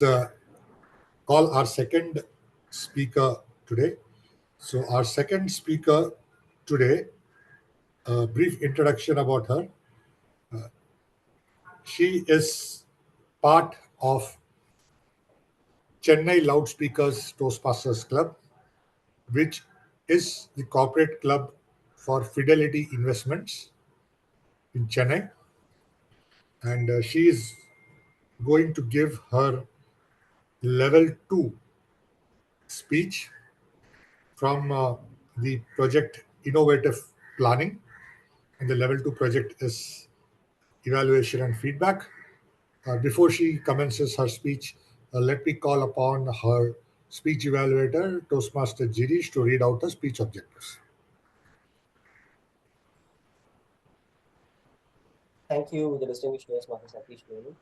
the call our second speaker today. So our second speaker today, a brief introduction about her. She is part of Chennai Loudspeakers Toastmasters Club, which is the corporate club for Fidelity Investments in Chennai. And she is going to give her level 2 speech from the project Innovative Planning. And the level 2 project is evaluation and feedback. Before she commences her speech, let me call upon her speech evaluator, Toastmaster Jirish, to read out the speech objectives. Thank you, the distinguished Toastmaster Satish Menu.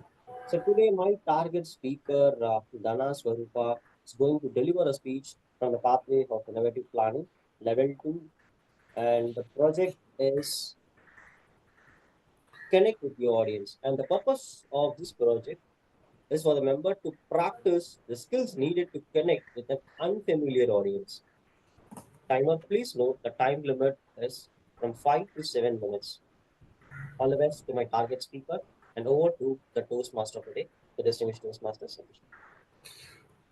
So today my target speaker, Dhan Swaroopa, is going to deliver a speech from the pathway of innovative planning, level 2. And the project is connect with your audience. And the purpose of this project is for the member to practice the skills needed to connect with an unfamiliar audience. Timer, please note the time limit is from 5 to 7 minutes. All the best to my target speaker and over to the Toastmaster today, the distinguished Toastmaster Satish.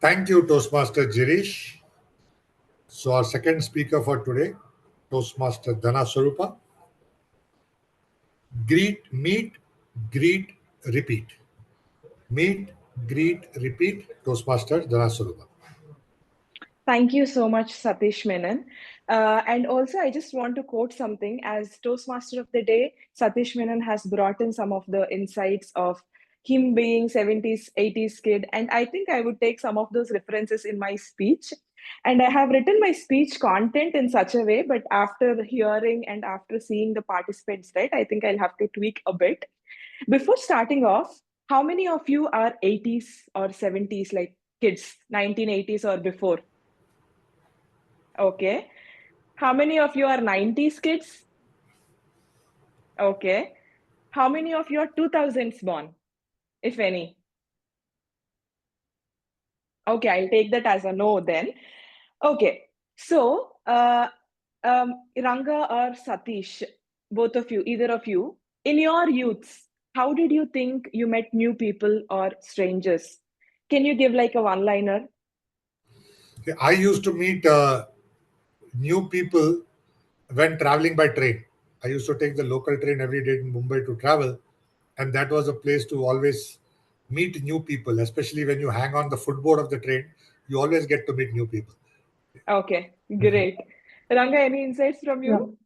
Thank you, Toastmaster Jirish. So our second speaker for today, Toastmaster Dhan Swaroopa. Meet, greet, repeat. Meet, greet, repeat. Toastmaster Dhan Swaroopa. Thank you so much, Satish Menon. And also, I just want to quote something. As Toastmaster of the Day, Satish Menon has brought in some of the insights of him being 70s, 80s kid. And I think I would take some of those references in my speech. And I have written my speech content in such a way, but after hearing and after seeing the participants, right, I think I'll have to tweak a bit. Before starting off, how many of you are 80s or 70s, like kids, 1980s or before? Okay. How many of you are 90s kids? Okay. How many of you are 2000s born, if any? Okay, I'll take that as a no then. Okay. So, Ranga or Satish, both of you, either of you, in your youths, how did you think you met new people or strangers? Can you give like a one-liner? I used to meet new people when traveling by train. I used to take the local train every day in Mumbai to travel, and that was a place to always meet new people, especially when you hang on the footboard of the train. You always get to meet new people. Okay, great. Ranga, any insights from Yeah. you?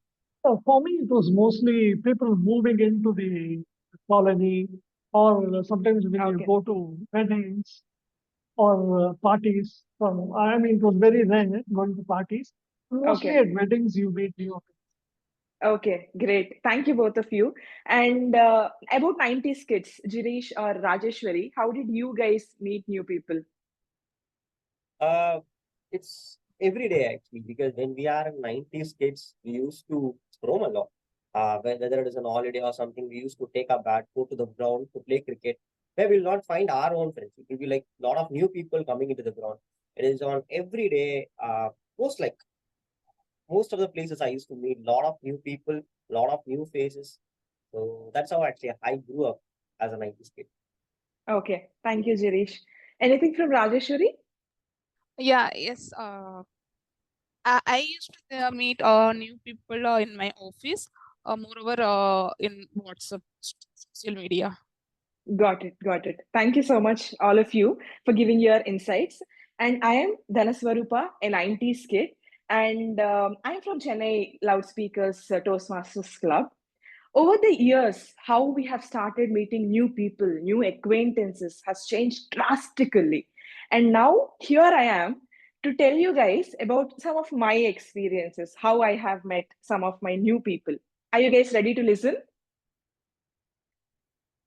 So for me, it was mostly people moving into the colony, or sometimes when you Okay. go to weddings or parties. I mean, it was very rare going to parties. Mostly Okay. at weddings, you meet new people. Okay, great. Thank you, both of you. And about 90s kids, Jirish or Rajeshwari, how did you guys meet new people? It's every day actually, because when we are 90s kids, we used to roam a lot. Whether it is an holiday or something, we used to take a bat, go to the ground to play cricket, where we'll not find our own friends. It will be like a lot of new people coming into the ground. It is on every day, most of the places I used to meet a lot of new people, a lot of new faces. So that's how actually I grew up as a 90s kid. Okay, thank you, Jirish. Anything from Rajeshwari? Yeah, yes. I used to meet new people in my office, moreover in WhatsApp social media. Got it, got it. Thank you so much, all of you, for giving your insights. And I am Dhan Swaroopa, a 90s kid, and I'm from Chennai Loudspeakers Toastmasters Club. Over the years, how we have started meeting new people, new acquaintances has changed drastically. And now here I am to tell you guys about some of my experiences, how I have met some of my new people. Are you guys ready to listen?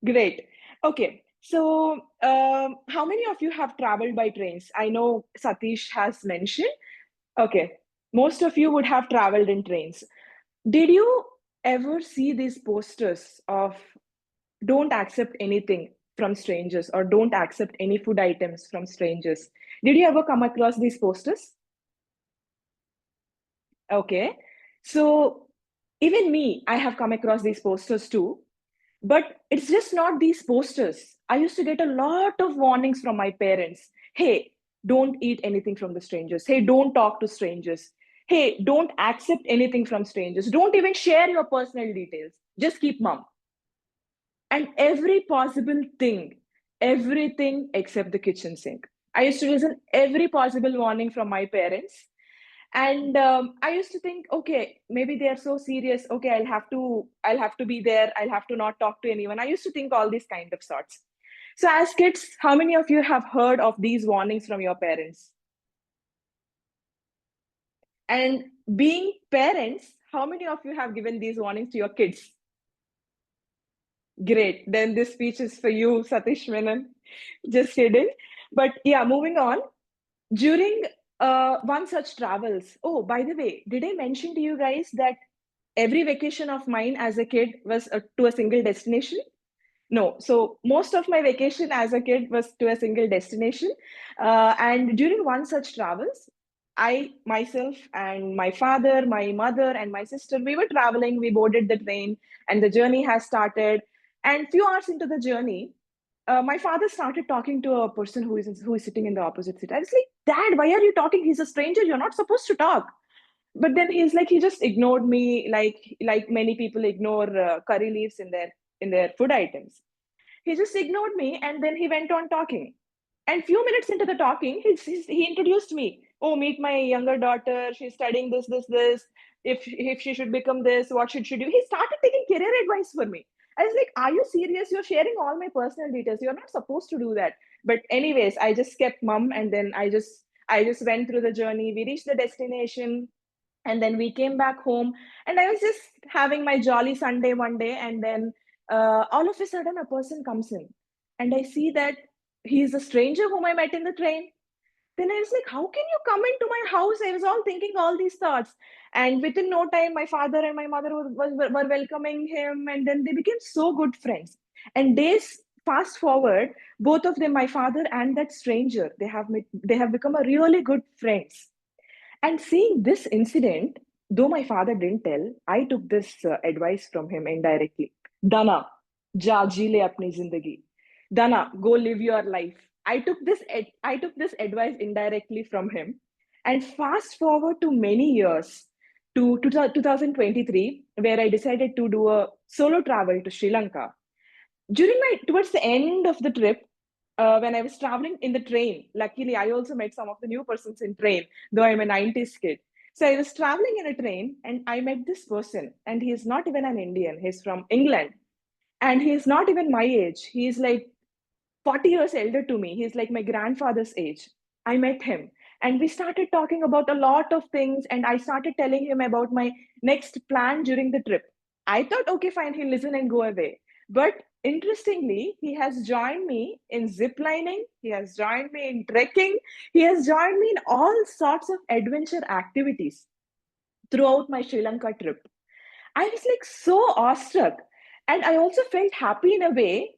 Great. Okay. So, how many of you have traveled by trains? I know Satish has mentioned. Okay. Most of you would have traveled in trains. Did you ever see these posters of don't accept anything? from strangers, or don't accept any food items from strangers. Did you ever come across these posters? Okay. So even me, I have come across these posters too. But it's just not these posters. I used to get a lot of warnings from my parents. Hey, don't eat anything from the strangers. Hey, don't talk to strangers. Hey, don't accept anything from strangers. Don't even share your personal details. Just keep mum. And every possible thing, everything except the kitchen sink. I used to listen every possible warning from my parents. And I used to think, okay, maybe they are so serious. Okay, I'll have to be there. I'll have to not talk to anyone. I used to think all these kind of sorts. So as kids, how many of you have heard of these warnings from your parents? And being parents, how many of you have given these warnings to your kids? Great. Then this speech is for you, Satish Menon. Just kidding. But yeah, moving on. During one such travels, oh, by the way, did I mention to you guys that every vacation of mine as a kid was to a single destination? No. So most of my vacation as a kid was to a single destination. And during one such travels, I myself and my father, my mother, and my sister, we were traveling. We boarded the train, and the journey has started. And few hours into the journey, my father started talking to a person who is sitting in the opposite seat. I was like, Dad, why are you talking? He's a stranger. You're not supposed to talk. But then he's like, he just ignored me, like many people ignore curry leaves in their food items. He just ignored me, and then he went on talking. And few minutes into the talking, he introduced me. Oh, meet my younger daughter. She's studying this. If she should become this, what should she do? He started taking career advice for me. I was like, are you serious? You're sharing all my personal details. You're not supposed to do that. But anyways, I just kept mum, and then I just went through the journey. We reached the destination, and then we came back home, and I was just having my jolly Sunday one day, and then all of a sudden a person comes in, and I see that he's a stranger whom I met in the train. Then I was like, how can you come into my house? I was all thinking all these thoughts. And within no time, my father and my mother were welcoming him, and then they became so good friends. And days fast forward, both of them, my father and that stranger, they have become a really good friends. And seeing this incident, though my father didn't tell, I took this advice from him indirectly. Dana, ja ji le apni zindagi. Dana, go live your life. I took this advice indirectly from him. And fast forward to many years, to 2023, where I decided to do a solo travel to Sri Lanka. Towards the end of the trip, when I was traveling in the train, luckily I also met some of the new persons in train, though I'm a 90s kid. So I was traveling in a train, and I met this person, and he is not even an Indian. He's from England, and he is not even my age. He's like 40 years elder to me. He's like my grandfather's age. I met him, and we started talking about a lot of things, and I started telling him about my next plan during the trip. I thought, okay, fine, he'll listen and go away. But interestingly, he has joined me in zip lining, he has joined me in trekking, he has joined me in all sorts of adventure activities throughout my Sri Lanka trip. I was like so awestruck. And I also felt happy in a way,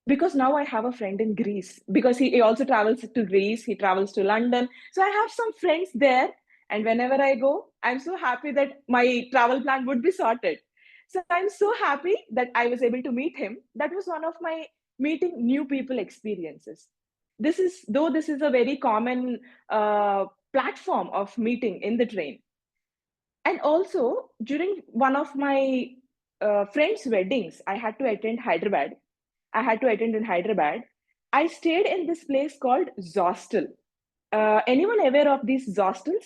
because now I have a friend in Greece, because he also travels to Greece, he travels to London. So I have some friends there. And whenever I go, I'm so happy that my travel plan would be sorted. So I'm so happy that I was able to meet him. That was one of my meeting new people experiences. This is a very common platform of meeting in the train. And also, during one of my friends' weddings, I had to attend in Hyderabad. I stayed in this place called Zostel. Anyone aware of these Zostels?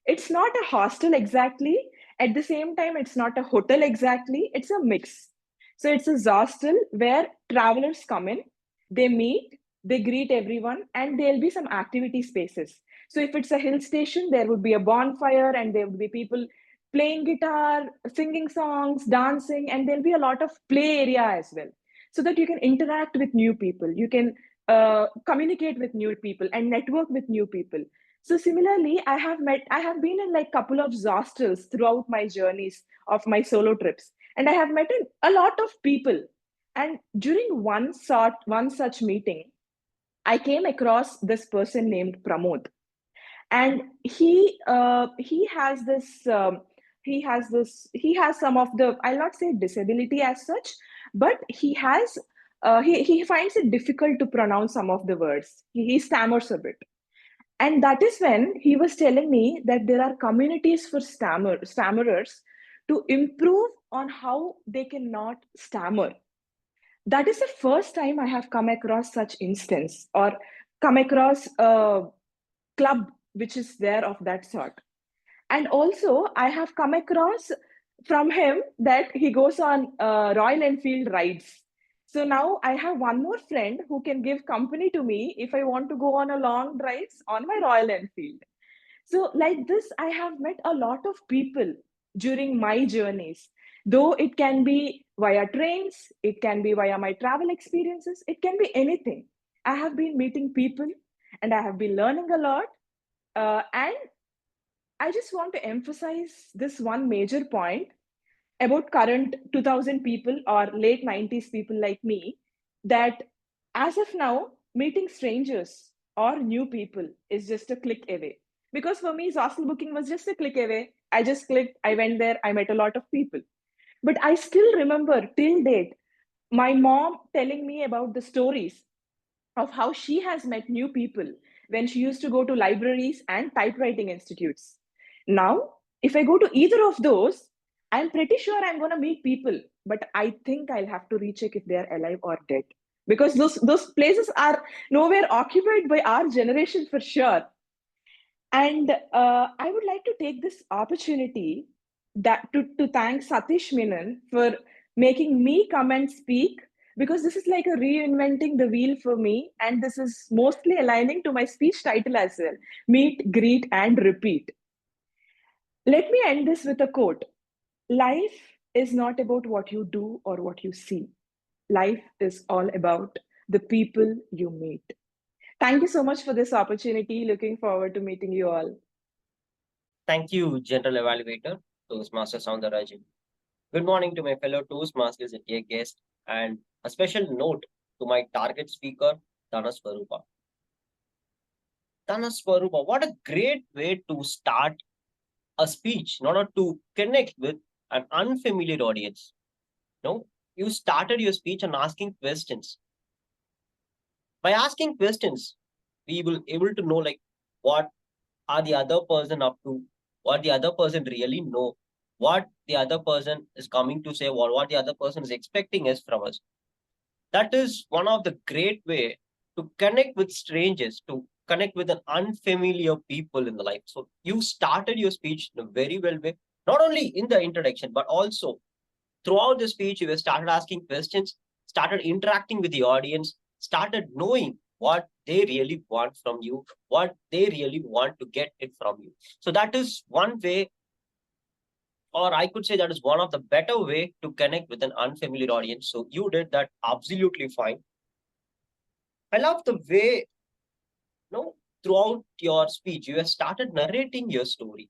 It's not a hostel exactly. At the same time, it's not a hotel exactly. It's a mix. So it's a hostel where travelers come in, they meet, they greet everyone, and there'll be some activity spaces. So if it's a hill station, there would be a bonfire, and there would be people playing guitar, singing songs, dancing, and there'll be a lot of play area as well. So that you can interact with new people, you can communicate with new people, and network with new people. So similarly, I have been in like couple of hostels throughout my journeys of my solo trips, and I have met a lot of people. And during one such meeting, I came across this person named Pramod, and he has some of the, I'll not say disability as such, but he finds it difficult to pronounce some of the words. He stammers a bit. And that is when he was telling me that there are communities for stammerers to improve on how they cannot stammer. That is the first time I have come across such instance, or come across a club which is there of that sort. And also, I have come across from him that he goes on Royal Enfield rides. So now I have one more friend who can give company to me if I want to go on a long drives on my Royal Enfield. So, like this, I have met a lot of people during my journeys. Though it can be via trains, it can be via my travel experiences, it can be anything. I have been meeting people and I have been learning a lot. And I just want to emphasize this one major point about current 2000 people or late 90s people like me, that as of now, meeting strangers or new people is just a click away. Because for me, hostel booking was just a click away. I just clicked, I went there, I met a lot of people. But I still remember till date my mom telling me about the stories of how she has met new people when she used to go to libraries and typewriting institutes. Now, if I go to either of those, I'm pretty sure I'm going to meet people, but I think I'll have to recheck if they're alive or dead, because those places are nowhere occupied by our generation for sure. And I would like to take this opportunity to thank Satish Menon for making me come and speak, because this is like a reinventing the wheel for me. And this is mostly aligning to my speech title as well: Meet, Greet, and Repeat. Let me end this with a quote: Life is not about what you do or what you see. Life is all about the people you meet. Thank you so much for this opportunity. Looking forward to meeting you all. Thank you, General Evaluator, Toastmasters Soundarajin. Good morning to my fellow Toastmasters and dear guests, and a special note to my target speaker, Dhan Swaroopa. Dhan Swaroopa, what a great way to start a speech in order to connect with an unfamiliar audience. No, you started your speech on asking questions. By asking questions, we will able to know like what are the other person up to, what the other person really know, what the other person is coming to say, what the other person is expecting us from us. That is one of the great way to connect with strangers, to connect with an unfamiliar people in the life. So you started your speech in a very well way, not only in the introduction, but also throughout the speech, you started asking questions, started interacting with the audience, started knowing what they really want from you, what they really want to get it from you. So that is one way, or I could say that is one of the better way to connect with an unfamiliar audience. So you did that absolutely fine. I love the way, throughout your speech, you have started narrating your story.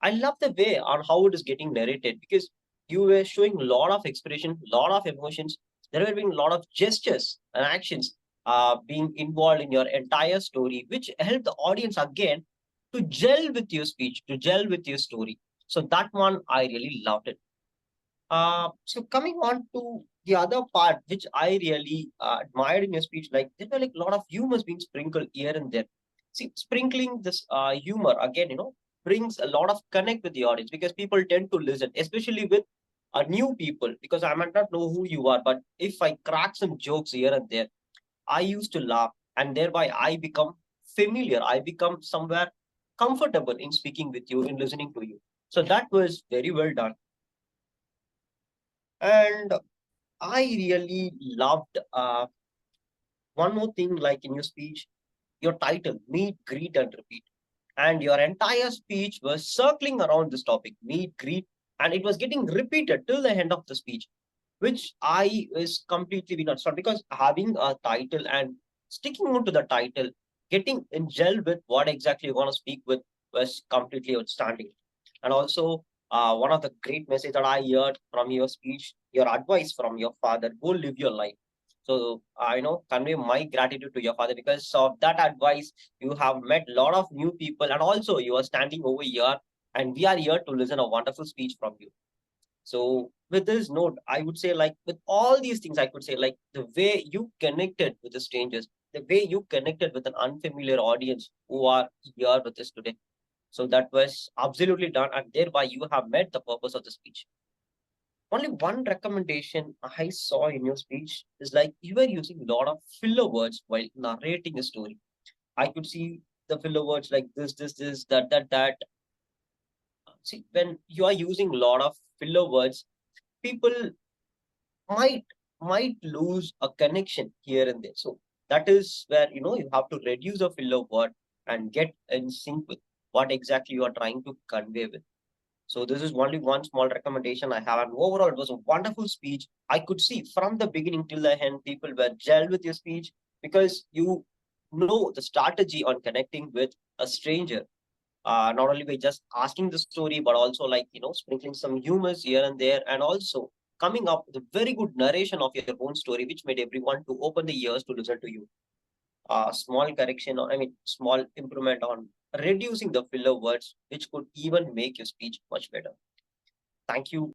I love the way on how it is getting narrated, because you were showing a lot of expression, a lot of emotions. There were being a lot of gestures and actions being involved in your entire story, which helped the audience again to gel with your speech, to gel with your story. So that one, I really loved it. So coming on to the other part, which I really admired in your speech, like there were like a lot of humors being sprinkled here and there. See, sprinkling this humor again, brings a lot of connect with the audience, because people tend to listen, especially with new people, because I might not know who you are, but if I crack some jokes here and there, I used to laugh, and thereby I become familiar. I become somewhere comfortable in speaking with you, in listening to you. So that was very well done. And I really loved one more thing, like in your speech, your title, Meet, Greet, and Repeat. And your entire speech was circling around this topic, meet, greet, and it was getting repeated till the end of the speech, which I is completely been understood, because having a title and sticking on to the title, getting in gel with what exactly you want to speak with was completely outstanding. And also, one of the great message that I heard from your speech, your advice from your father, go live your life. So I convey my gratitude to your father, because of that advice, you have met a lot of new people, and also you are standing over here, and we are here to listen a wonderful speech from you. So with this note, I would say, like, with all these things, I could say, like, the way you connected with the strangers, the way you connected with an unfamiliar audience who are here with us today. So that was absolutely done, and thereby you have met the purpose of the speech. Only one recommendation I saw in your speech is, like, you were using a lot of filler words while narrating a story. I could see the filler words like this, that. See, when you are using a lot of filler words, people might might lose a connection here and there. So that is where you have to reduce a filler word and get in sync with what exactly you are trying to convey with. So this is only one small recommendation I have. And overall, it was a wonderful speech. I could see from the beginning till the end, people were gelled with your speech, because you know the strategy on connecting with a stranger. Not only by just asking the story, but also, like, sprinkling some humors here and there, and also coming up with a very good narration of your own story, which made everyone to open the ears to listen to you. Small correction, or I mean, small improvement on reducing the filler words, which could even make your speech much better. Thank you